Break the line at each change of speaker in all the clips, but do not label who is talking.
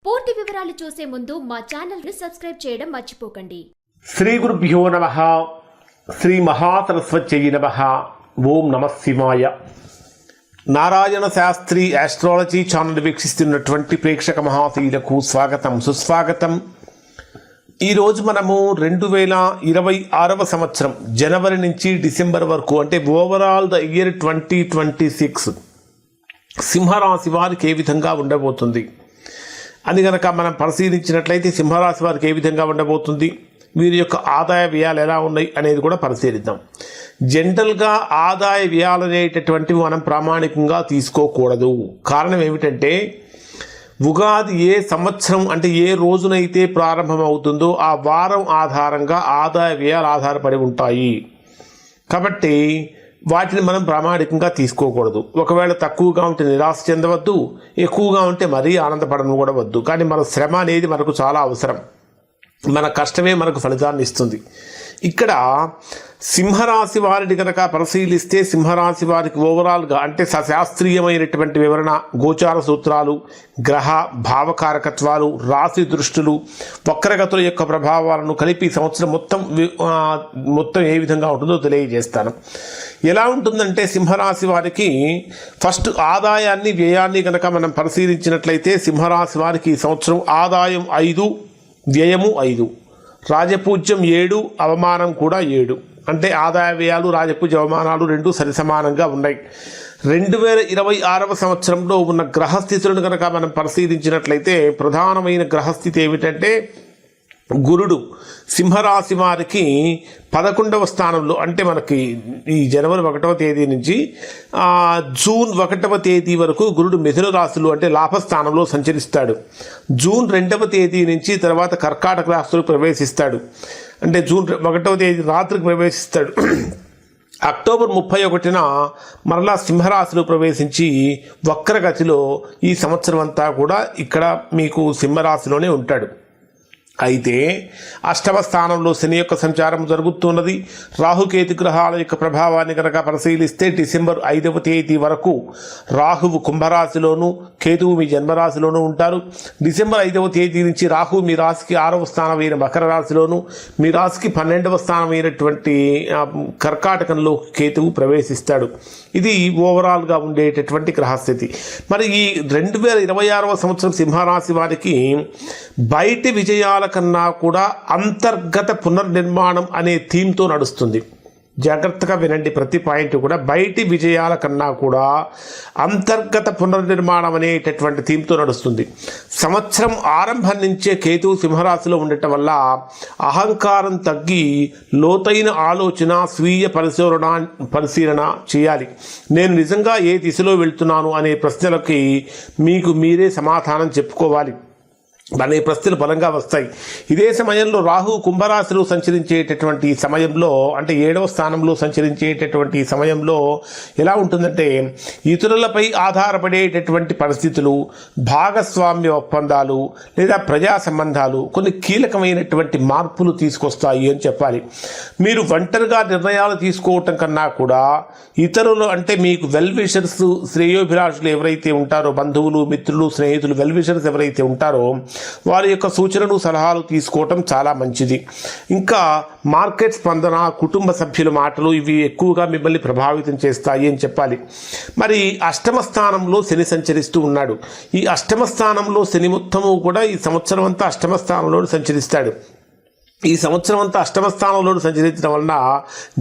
పూర్తి వివరాలు చూసే ముందు మా ఛానల్ ని సబ్స్క్రైబ్ చేయడం మర్చిపోకండి.
శ్రీ గురుభ్యో నమః. శ్రీ మహాసరస్వత్యై నమః. ఓం నమః శివాయ. నారాయణ శాస్త్రి ఆస్ట్రాలజీ ఛానల్ వీక్షిస్తున్నటువంటి ప్రేక్షక మహాశీలకు స్వాగతం సుస్వాగతం. ఈరోజు మనము 2026 సంవత్సరం జనవరి నుంచి డిసెంబర్ వరకు అంటే ఓవరాల్ ద ఇయర్ 2026 సింహరాశి వారికి ఏ విధంగా ఉండబోతుంది అని కనుక మనం పరిశీలించినట్లయితే సింహరాశి వారికి ఏ విధంగా ఉండబోతుంది, వీరి యొక్క ఆదాయ వ్యయాలు ఎలా ఉన్నాయి అనేది కూడా పరిశీలిద్దాం. జనరల్గా ఆదాయ వ్యయాలు అనేటటువంటివి మనం ప్రామాణికంగా తీసుకోకూడదు. కారణం ఏమిటంటే ఉగాది ఏ సంవత్సరం అంటే ఏ రోజునైతే ప్రారంభమవుతుందో ఆ వారం ఆధారంగా ఆదాయ వ్యయాలు ఆధారపడి ఉంటాయి. కాబట్టి వాటిని మనం ప్రామాణికంగా తీసుకోకూడదు. ఒకవేళ తక్కువగా ఉంటే నిరాశ చెందవద్దు, ఎక్కువగా ఉంటే మరీ ఆనందపడను కూడా వద్దు. కానీ మన శ్రమ అనేది మనకు చాలా అవసరం. మన కష్టమే మనకు ఫలితాన్ని ఇస్తుంది. ఇక్కడ సింహరాశి వారిని కనుక పరిశీలిస్తే సింహరాశి వారికి ఓవరాల్గా అంటే శాస్త్రీయమైనటువంటి వివరణ, గోచార సూత్రాలు, గ్రహ భావకారకత్వాలు, రాశి దృష్టులు, వక్రగతుల యొక్క ప్రభావాలను కలిపి సంవత్సరం మొత్తం ఏ విధంగా ఉంటుందో తెలియజేస్తాను. ఎలా ఉంటుందంటే సింహరాశి వారికి ఫస్ట్ ఆదాయాన్ని వ్యయాన్ని కనుక మనం పరిశీలించినట్లయితే సింహరాశి వారికి ఈ సంవత్సరం ఆదాయం 5, వ్యయము 5, రాజపూజ్యం 7, అవమానం కూడా 7. అంటే ఆదాయ వ్యయాలు రాజపూజ్య అవమానాలు రెండు సరిసమానంగా ఉన్నాయి. 2026 సంవత్సరంలో ఉన్న గ్రహస్థితులను కనుక మనం పరిశీలించినట్లయితే ప్రధానమైన గ్రహస్థితి ఏమిటంటే గురుడు సింహరాశి వారికి 11వ స్థానంలో అంటే మనకి ఈ జనవరి 1వ తేదీ నుంచి జూన్ 1వ తేదీ వరకు గురుడు మిథున రాశిలో అంటే లాభస్థానంలో సంచరిస్తాడు. జూన్ 2వ తేదీ నుంచి తర్వాత కర్కాటక రాశిలో ప్రవేశిస్తాడు. అంటే జూన్ 1వ తేదీ రాత్రికి ప్రవేశిస్తాడు. అక్టోబర్ 31న మరలా సింహరాశిలో ప్రవేశించి వక్రగతిలో ఈ సంవత్సరం అంతా కూడా ఇక్కడ మీకు సింహరాశిలోనే ఉంటాడు. అయితే 8వ స్థానంలో శని యొక్క సంచారం జరుగుతున్నది. రాహుకేతు గ్రహాల యొక్క ప్రభావాన్ని కనుక పరిశీలిస్తే డిసెంబర్ 5వ తేదీ వరకు రాహువు కుంభరాశిలోను, కేతువు మీ జన్మరాశిలోనూ ఉంటారు. డిసెంబర్ 5వ తేదీ నుంచి రాహువు మీ రాశికి 6వ స్థానమైన మకర రాశిలోను, మీ రాశికి 12వ స్థానమైనటువంటి కర్కాటకంలో కేతువు ప్రవేశిస్తాడు. ఇది ఓవరాల్గా ఉండేటటువంటి గ్రహస్థితి. మరి ఈ 2026వ సంవత్సరం సింహరాశి వారికి బయటి విజయాల కన్నా కూడా అంతర్గత పునర్నిర్మాణం అనే థీమ్తో నడుస్తుంది. జాగ్రత్తగా వినండి, ప్రతి పాయింట్ కూడా బయటి విజయాల కన్నా కూడా అంతర్గత పునర్నిర్మాణం అనేటటువంటి థీమ్తో నడుస్తుంది. సంవత్సరం ఆరంభం నుంచే కేతువు సింహరాశిలో ఉండటం వల్ల అహంకారం తగ్గి లోతైన ఆలోచన, స్వీయ పరిశీలన చేయాలి. నేను నిజంగా ఏ దిశలో వెళ్తున్నాను అనే ప్రశ్నలకి మీకు మీరే సమాధానం చెప్పుకోవాలి అనే ప్రశ్నలు బలంగా వస్తాయి. ఇదే సమయంలో రాహు కుంభరాశిలో సంచరించేటటువంటి సమయంలో అంటే 7వ స్థానంలో సంచరించేటటువంటి సమయంలో ఎలా ఉంటుందంటే ఇతరులపై ఆధారపడేటటువంటి పరిస్థితులు, భాగస్వామ్య ఒప్పందాలు లేదా ప్రజా సంబంధాలు కొన్ని కీలకమైనటువంటి మార్పులు తీసుకొస్తాయి అని చెప్పాలి. మీరు ఒంటరిగా నిర్ణయాలు తీసుకోవటం కన్నా కూడా ఇతరులు అంటే మీకు వెల్ విషర్స్, శ్రేయోభిలాషులు ఎవరైతే ఉంటారో, బంధువులు, మిత్రులు, స్నేహితులు, వెల్ విషర్స్ ఎవరైతే ఉంటారో వారి యొక్క సూచనలు, సలహాలు తీసుకోవటం చాలా మంచిది. ఇంకా మార్కెట్ స్పందన, కుటుంబ సభ్యుల మాటలు ఇవి ఎక్కువగా మిమ్మల్ని ప్రభావితం చేస్తాయి అని చెప్పాలి. మరి 8వ స్థానంలో శని సంచరిస్తూ ఉన్నాడు. ఈ 8వ స్థానంలో శని మొత్తము కూడా ఈ సంవత్సరం అంతా 8వ స్థానంలో సంచరిస్తాడు. ఈ సంవత్సరం అంతా 8వ స్థానంలో సంచరించడం వలన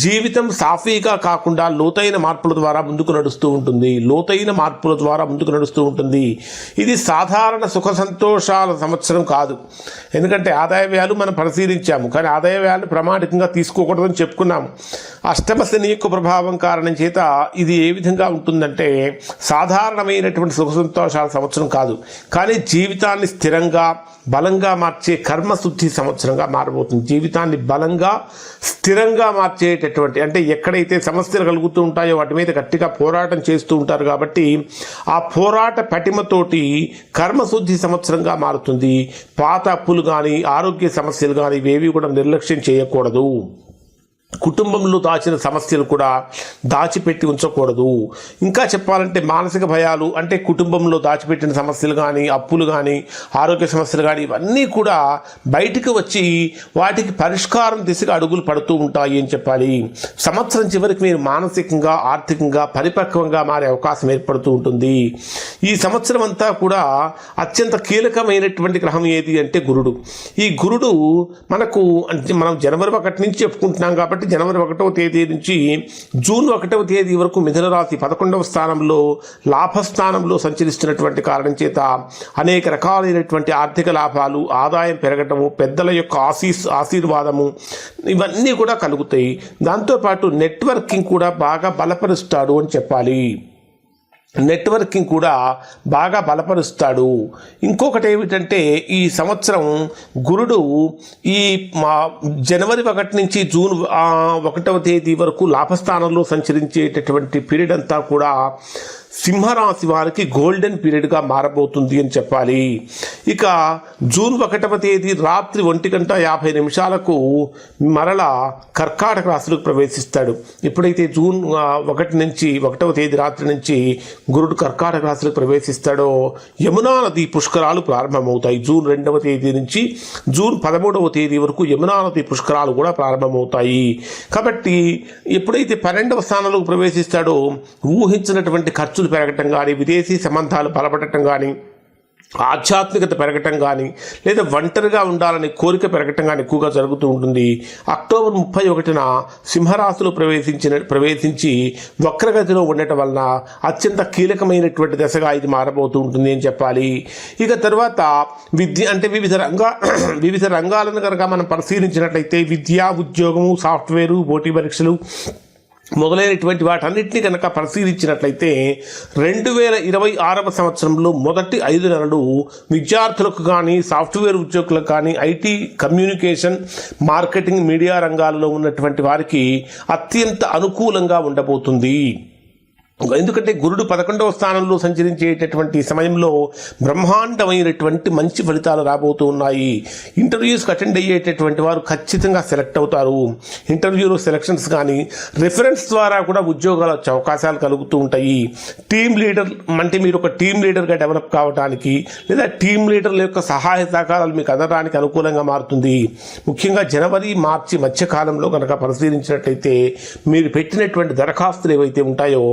జీవితం సాఫీగా కాకుండా లోతైన మార్పుల ద్వారా ముందుకు నడుస్తూ ఉంటుంది. ఇది సాధారణ సుఖ సంతోషాల సంవత్సరం కాదు. ఎందుకంటే ఆదాయ వ్యయాలు మనం పరిశీలించాము, కానీ ఆదాయ వ్యయాలను ప్రామాణికంగా తీసుకోకూడదని చెప్పుకున్నాము. 8వ శని యొక్క ప్రభావం కారణం చేత ఇది ఏ విధంగా ఉంటుందంటే సాధారణమైనటువంటి సుఖ సంతోషాల సంవత్సరం కాదు, కానీ జీవితాన్ని స్థిరంగా బలంగా మార్చే కర్మశుద్ధి సంవత్సరంగా మారబోతుంది. జీవితాన్ని బలంగా స్థిరంగా మార్చేటటువంటి అంటే ఎక్కడైతే సమస్యలు కలుగుతూ ఉంటాయో వాటి మీద గట్టిగా పోరాటం చేస్తూ ఉంటారు కాబట్టి ఆ పోరాట పటిమతోటి కర్మశుద్ధి సంవత్సరంగా మారుతుంది. పాత అప్పులు కానీ ఆరోగ్య సమస్యలు కానీ ఇవేవి కూడా నిర్లక్ష్యం చేయకూడదు. కుటుంబంలో దాచిన సమస్యలు కూడా దాచిపెట్టి ఉంచకూడదు. ఇంకా చెప్పాలంటే మానసిక భయాలు అంటే కుటుంబంలో దాచిపెట్టిన సమస్యలు కానీ, అప్పులు కానీ, ఆరోగ్య సమస్యలు కానీ ఇవన్నీ కూడా బయటికి వచ్చి వాటికి పరిష్కారం దిశగా అడుగులు పడుతూ ఉంటాయి అని చెప్పాలి. సంవత్సరం చివరికి మీరు మానసికంగా, ఆర్థికంగా పరిపక్వంగా మారే అవకాశం ఏర్పడుతూ ఉంటుంది. ఈ సంవత్సరం అంతా కూడా అత్యంత కీలకమైనటువంటి గ్రహం ఏది అంటే గురుడు. ఈ గురుడు మనకు మనం జనవరి 1 నుంచి చెప్పుకుంటున్నాం కాబట్టి జనవరి 1వ తేదీ నుంచి జూన్ 1వ తేదీ వరకు మిథున రాశి 11వ స్థానంలో లాభస్థానంలో సంచరిస్తున్నటువంటి కారణం చేత అనేక రకాలైనటువంటి ఆర్థిక లాభాలు, ఆదాయం పెరగటము, పెద్దల యొక్క ఆశీర్వాదము ఇవన్నీ కూడా కలుగుతాయి. దాంతోపాటు నెట్వర్కింగ్ కూడా బాగా బలపరుస్తాడు అని చెప్పాలి. నెట్వర్కింగ్ కూడా బాగా బలపరుస్తాడు. ఇంకొకటి ఏమిటంటే ఈ సంవత్సరం గురుడు ఈ జనవరి 1 నుంచి జూన్ 1వ తేదీ వరకు లాభస్థానంలో సంచరించేటటువంటి పీరియడ్ అంతా కూడా సింహరాశి వారికి గోల్డెన్ పీరియడ్గా మారబోతుంది అని చెప్పాలి. ఇక జూన్ 1వ తేదీ రాత్రి 1:50 మరలా కర్కాటక రాశిలోకి ప్రవేశిస్తాడు. ఎప్పుడైతే జూన్ 1వ తేదీ రాత్రి నుంచి గురుడు కర్కాటక రాశిలోకి ప్రవేశిస్తాడో యమునా నది పుష్కరాలు ప్రారంభమవుతాయి. జూన్ 2వ తేదీ నుంచి జూన్ 13వ తేదీ వరకు యమునా నది పుష్కరాలు కూడా ప్రారంభమవుతాయి. కాబట్టి ఎప్పుడైతే 12వ స్థానంలోకి ప్రవేశిస్తాడో ఊహించినటువంటి ఖర్చులు పెరగటం కానీ, విదేశీ సంబంధాలు బలపడటం కానీ, ఆధ్యాత్మికత పెరగటం కానీ, లేదా ఒంటరిగా ఉండాలని కోరిక పెరగటం కానీ ఎక్కువగా జరుగుతూ ఉంటుంది. అక్టోబర్ 31న సింహరాశిలో ప్రవేశించి వక్రగతిలో ఉండటం వలన అత్యంత కీలకమైనటువంటి దశగా ఇది మారబోతూ ఉంటుంది అని చెప్పాలి. ఇక తర్వాత విద్య అంటే వివిధ రంగాలను కనుక మనం పరిశీలించినట్లయితే విద్య, ఉద్యోగము, సాఫ్ట్వేరు, పోటీ పరీక్షలు మొదలైనటువంటి వాటన్నిటిని కనుక పరిశీలించినట్లయితే 2026వ సంవత్సరంలో మొదటి 5 నెలలు విద్యార్థులకు కానీ, సాఫ్ట్వేర్ ఉద్యోగులకు కానీ, ఐటీ, కమ్యూనికేషన్, మార్కెటింగ్, మీడియా రంగాల్లో ఉన్నటువంటి వారికి అత్యంత అనుకూలంగా ఉండబోతుంది. ఎందుకంటే గురుడు 11వ స్థానంలో సంచరించేటటువంటి సమయంలో బ్రహ్మాండమైనటువంటి మంచి ఫలితాలు రాబోతూ ఉన్నాయి. ఇంటర్వ్యూస్కి అటెండ్ అయ్యేటటువంటి వారు ఖచ్చితంగా సెలెక్ట్ అవుతారు. ఇంటర్వ్యూలో సెలక్షన్స్ కానీ, రిఫరెన్స్ ద్వారా కూడా ఉద్యోగాలు వచ్చే అవకాశాలు కలుగుతూ ఉంటాయి. టీమ్ లీడర్ అంటే మీరు ఒక టీమ్ లీడర్గా డెవలప్ కావడానికి, లేదా టీమ్ లీడర్ల యొక్క సహాయ సహకారాలు మీకు అందడానికి అనుకూలంగా మారుతుంది. ముఖ్యంగా జనవరి, మార్చి మధ్యకాలంలో కనుక పరిశీలించినట్లయితే మీరు పెట్టినటువంటి దరఖాస్తులు ఏవైతే ఉంటాయో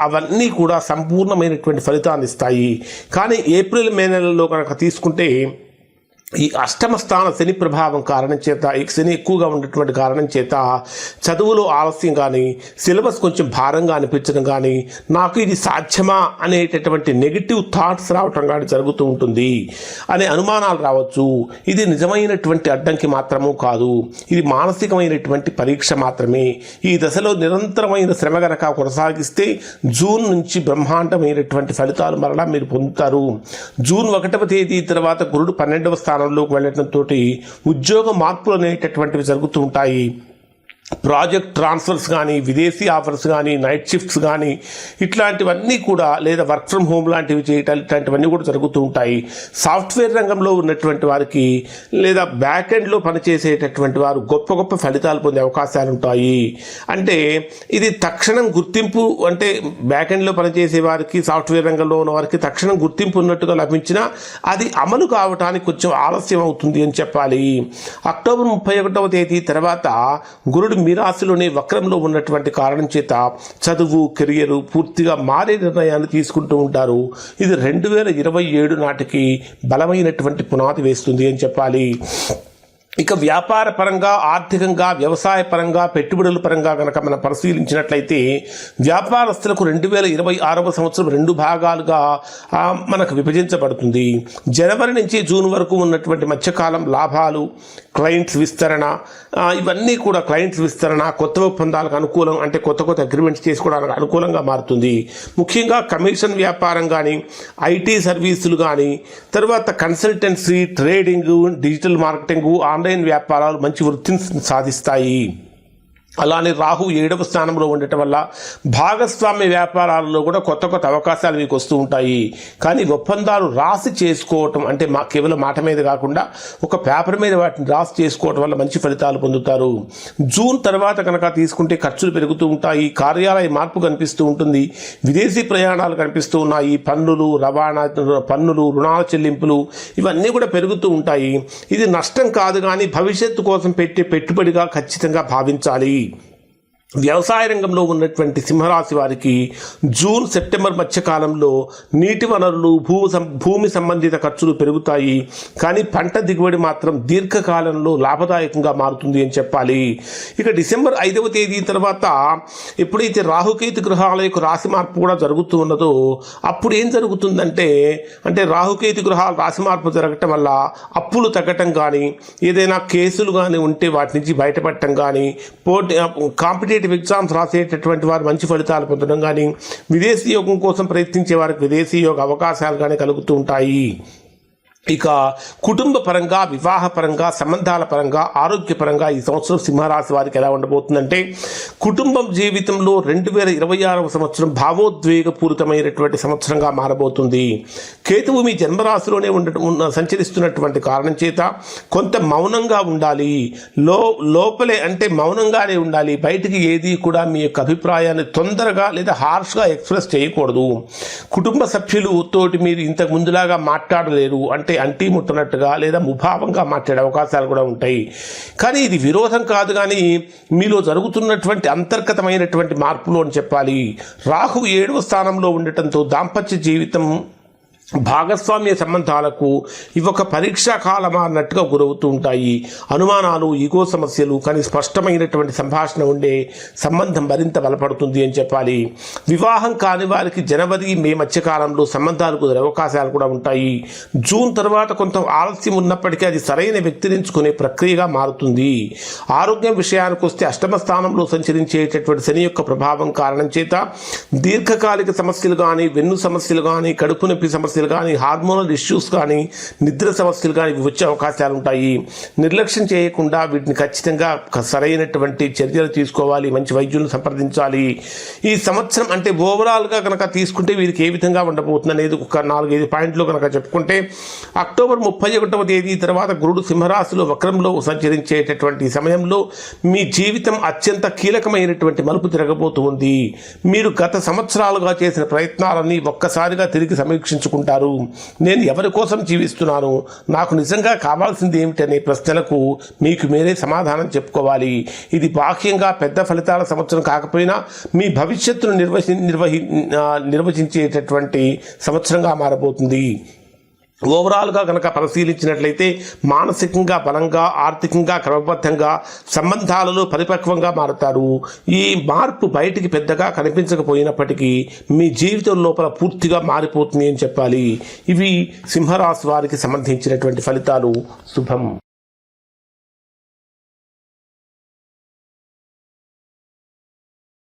అవన్నీ కూడా సంపూర్ణమైనటువంటి ఫలితాన్ని ఇస్తాయి. కానీ ఏప్రిల్, మే నెలల్లో కనుక తీసుకుంటే ఈ అష్టమ స్థాన శని ప్రభావం కారణం చేత, ఈ శని ఎక్కువగా ఉన్నటువంటి కారణం చేత చదువులో ఆలస్యం కానీ, సిలబస్ కొంచెం భారంగా అనిపించడం కానీ, నాకు ఇది సాధ్యమా అనేటటువంటి నెగిటివ్ థాట్స్ రావటం కానీ జరుగుతూ ఉంటుంది అనే అనుమానాలు రావచ్చు. ఇది నిజమైనటువంటి అడ్డంకి మాత్రము కాదు, ఇది మానసికమైనటువంటి పరీక్ష మాత్రమే. ఈ దశలో నిరంతరమైన శ్రమ గనక కొనసాగిస్తే జూన్ నుంచి బ్రహ్మాండమైనటువంటి ఫలితాలు మరలా మీరు పొందుతారు. జూన్ 1వ తేదీ తర్వాత గురుడు 12వ స్థానంలోకి వెళ్ళడంతో ఉద్యోగ మార్పులు అనేటటువంటివి జరుగుతూ ఉంటాయి. ప్రాజెక్ట్ ట్రాన్స్ఫర్స్ కానీ, విదేశీ ఆఫర్స్ కానీ, నైట్ షిఫ్ట్స్ కానీ ఇట్లాంటివన్నీ కూడా, లేదా వర్క్ ఫ్రమ్ హోమ్ లాంటివి చేయటం, ఇట్లాంటివన్నీ కూడా జరుగుతూ ఉంటాయి. సాఫ్ట్వేర్ రంగంలో ఉన్నటువంటి వారికి, లేదా బ్యాక్ ఎండ్లో పనిచేసేటటువంటి వారు గొప్ప గొప్ప ఫలితాలు పొందే అవకాశాలు ఉంటాయి. అంటే ఇది తక్షణం గుర్తింపు, అంటే బ్యాక్ ఎండ్లో పనిచేసే వారికి, సాఫ్ట్వేర్ రంగంలో ఉన్న వారికి తక్షణం గుర్తింపు ఉన్నట్టుగా లభించినా అది అమలు కావడానికి కొంచెం ఆలస్యం అవుతుంది అని చెప్పాలి. అక్టోబర్ 31వ తేదీ తర్వాత గురుడు మీ రాశిలోనే వక్రంలో ఉన్నటువంటి కారణం చేత చదువు, కెరియర్ పూర్తిగా మారే నిర్ణయాన్ని తీసుకుంటూ ఉంటారు. ఇది 2027 నాటికి బలమైనటువంటి పునాది వేస్తుంది అని చెప్పాలి. ఇక వ్యాపార పరంగా, ఆర్థికంగా, వ్యవసాయ పరంగా, పెట్టుబడుల పరంగా కనుక మనం పరిశీలించినట్లయితే వ్యాపారస్తులకు 2026వ సంవత్సరం 2 భాగాలుగా మనకు విభజించబడుతుంది. జనవరి నుంచి జూన్ వరకు ఉన్నటువంటి మధ్యకాలం లాభాలు, క్లయింట్స్ విస్తరణ, ఇవన్నీ కూడా క్లయింట్స్ విస్తరణ, కొత్త ఒప్పందాలకు అనుకూలం, అంటే కొత్త అగ్రిమెంట్స్ చేసుకోవడానికి అనుకూలంగా మారుతుంది. ముఖ్యంగా కమిషన్ వ్యాపారం కానీ, ఐటీ సర్వీసులు కానీ, తర్వాత consultancy, trading, digital marketing, online వ్యాపారాలు మంచి వృద్ధిని సాధిస్తాయి. అలానే రాహు 7వ స్థానంలో ఉండటం వల్ల భాగస్వామ్య వ్యాపారాలలో కూడా కొత్త కొత్త అవకాశాలు మీకు వస్తూ ఉంటాయి. కానీ ఒప్పందాలు రాసి చేసుకోవటం అంటే కేవలం మాట మీద కాకుండా ఒక పేపర్ మీద వాటిని రాసి చేసుకోవటం వల్ల మంచి ఫలితాలు పొందుతారు. జూన్ తర్వాత కనుక తీసుకుంటే ఖర్చులు పెరుగుతూ ఉంటాయి. కార్యాలయ మార్పు కనిపిస్తూ ఉంటుంది. విదేశీ ప్రయాణాలు కనిపిస్తూ ఉన్నాయి. పన్నులు, రవాణా పన్నులు, రుణాల చెల్లింపులు ఇవన్నీ కూడా పెరుగుతూ ఉంటాయి. ఇది నష్టం కాదు, కానీ భవిష్యత్తు కోసం పెట్టే పెట్టుబడిగా ఖచ్చితంగా భావించాలి. వ్యవసాయ రంగంలో ఉన్నటువంటి సింహరాశి వారికి జూన్ సెప్టెంబర్ మధ్యకాలంలో నీటి వనరులు, భూమి సంబంధిత ఖర్చులు పెరుగుతాయి. కానీ పంట దిగుబడి మాత్రం దీర్ఘకాలంలో లాభదాయకంగా మారుతుంది అని చెప్పాలి. ఇక డిసెంబర్ 5వ తేదీ తర్వాత ఎప్పుడైతే రాహుకేతు గ్రహాల యొక్క రాశి మార్పు కూడా జరుగుతూ ఉన్నదో అప్పుడు ఏం జరుగుతుందంటే రాహుకేతు గ్రహాల రాశి మార్పు జరగటం వల్ల అప్పులు తగ్గటం కానీ, ఏదైనా కేసులు కానీ ఉంటే వాటి నుంచి బయటపడటం కానీ, కాంపిటేటివ్ ఎగ్జామ్స్ రాసేటటువంటి వారు మంచి ఫలితాలు పొందడం కానీ, విదేశీ యోగం కోసం ప్రయత్నించే వారికి విదేశీ యోగ అవకాశాలు కానీ కలుగుతూ ఉంటాయి. ఇక కుటుంబ పరంగా, వివాహ పరంగా, సంబంధాల పరంగా, ఆరోగ్యపరంగా ఈ సంవత్సరం సింహరాశి వారికి ఎలా ఉండబోతుందంటే కుటుంబం జీవితంలో 2026వ సంవత్సరం భావోద్వేగపూరితమైనటువంటి సంవత్సరంగా మారబోతుంది. కేతువు మీ జన్మరాశిలోనే సంచరిస్తున్నటువంటి కారణం చేత కొంత మౌనంగా ఉండాలి. లోపలే మౌనంగానే ఉండాలి. బయటికి ఏది కూడా మీ యొక్క అభిప్రాయాన్ని తొందరగా లేదా హార్ష్గా ఎక్స్ప్రెస్ చేయకూడదు. కుటుంబ సభ్యులతోటి మీరు ఇంతకు ముందులాగా మాట్లాడలేరు, అంటీ ముట్టనట్టుగా లేదా ముభావంగా మాట్లాడే అవకాశాలు కూడా ఉంటాయి. కానీ ఇది విరోధం కాదు, కానీ మీలో జరుగుతున్నటువంటి అంతర్గతమైనటువంటి మార్పులు అని చెప్పాలి. రాహువు 7వ స్థానంలో ఉండటంతో దాంపత్య జీవితం, భాగస్వామ్య సంబంధాలకు ఇవి ఒక పరీక్షా కాలమా అన్నట్టుగా గురవుతూ ఉంటాయి. అనుమానాలు, ఈగో సమస్యలు, కానీ స్పష్టమైనటువంటి సంభాషణ ఉండే సంబంధం మరింత బలపడుతుంది అని చెప్పాలి. వివాహం కాని వారికి జనవరి, మే మధ్యకాలంలో సంబంధాలు కుదిరే అవకాశాలు కూడా ఉంటాయి. జూన్ తర్వాత కొంత ఆలస్యం ఉన్నప్పటికీ అది సరైన వ్యక్తిని ఎంచుకునే ప్రక్రియగా మారుతుంది. ఆరోగ్యం విషయానికి వస్తే 8వ స్థానంలో సంచరించేటటువంటి శని యొక్క ప్రభావం కారణం చేత దీర్ఘకాలిక సమస్యలు కానీ, వెన్ను సమస్యలు కానీ, కడుపు నొప్పి సమస్యలు కానీ, హార్మోనల్ ఇష్యూస్ కానీ, నిద్ర సమస్యలు కానీ వచ్చే అవకాశాలు ఉంటాయి. నిర్లక్ష్యం చేయకుండా వీటిని ఖచ్చితంగా సరైనటువంటి చర్యలు తీసుకోవాలి. మంచి వైద్యులను సంప్రదించాలి. ఈ సంవత్సరం ఓవరాల్గా కనుక తీసుకుంటే వీరికి ఏ విధంగా ఉండబోతుంది అనేది ఒక 4-5 పాయింట్లు కనుక చెప్పుకుంటే, అక్టోబర్ 31వ తేదీ తర్వాత గురుడు సింహరాశిలో వక్రంలో సంచరించేటటువంటి సమయంలో మీ జీవితం అత్యంత కీలకమైనటువంటి మలుపు తిరగబోతుంది. మీరు గత సంవత్సరాలుగా చేసిన ప్రయత్నాలన్నీ ఒక్కసారిగా తిరిగి సమీక్షించుకుంటారు. నేను ఎవరి కోసం జీవిస్తున్నాను, నాకు నిజంగా కావాల్సింది ఏమిటనే ప్రశ్నలకు మీకు మీరే సమాధానం చెప్పుకోవాలి. ఇది బాహ్యంగా పెద్ద ఫలితాల సంవత్సరం కాకపోయినా మీ భవిష్యత్తును నిర్వచించేటటువంటి సంవత్సరంగా మారబోతుంది. ఓవరాల్గా కనుక పరిశీలించినట్లయితే మానసికంగా బలంగా, ఆర్థికంగా క్రమబద్ధంగా, సంబంధాలలో పరిపక్వంగా మారుతారు. ఈ మార్పు బయటికి పెద్దగా కనిపించకపోయినప్పటికీ మీ జీవితం లోపల పూర్తిగా మారిపోతుంది అని చెప్పాలి. ఇవి సింహరాశి వారికి సంబంధించినటువంటి ఫలితాలు. శుభం.